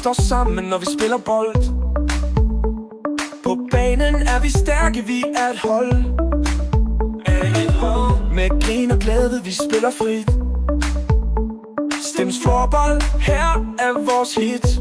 står sammen, når vi spiller bold. På banen er vi stærke, vi er et hold. Med grin og glæde, vi spiller frit. Stems floorball, her er vores hit.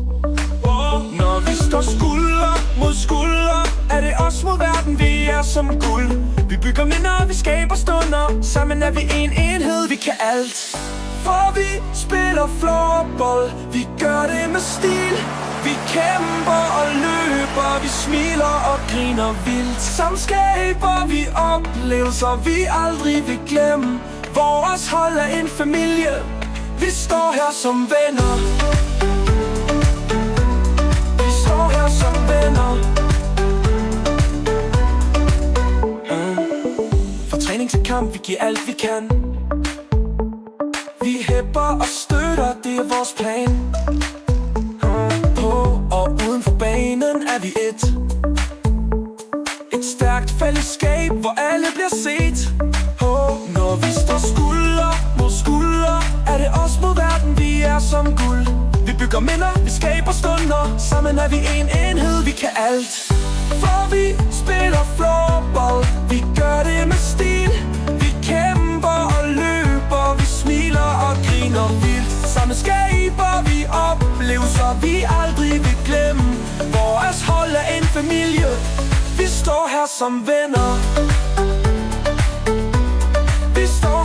Når vi står skulder mod skulder, er det os mod verden, vi er som guld. Vi bygger minder, vi skaber stunder. Sammen er vi en enhed, vi kan alt. For vi spiller floorball, vi gør det med stil. Vi kæmper og løber, vi smiler og griner vildt. Sammen skaber vi oplevelser, vi aldrig vil glemme. Vores hold er en familie, vi står her som venner. Vi står her som venner. Fra træning til kamp, vi giver alt vi kan. Vi hæpper og støtter, det er vores plan. På og uden for banen er vi et stærkt fællesskab, hvor alle bliver set. Når vi står skulder mod skulder, er det os mod verden, vi er som guld. Vi bygger minder, vi skaber stunder. Sammen er vi en enhed, vi kan alt. For vi spiller floorball, vi gør det med stil. Vi kæmper og løber, vi smiler og griner vildt. Sammen skaber vi oplevelser, vi aldrig vil glemme. Vores hold er en familie, vi står her som venner. Vi står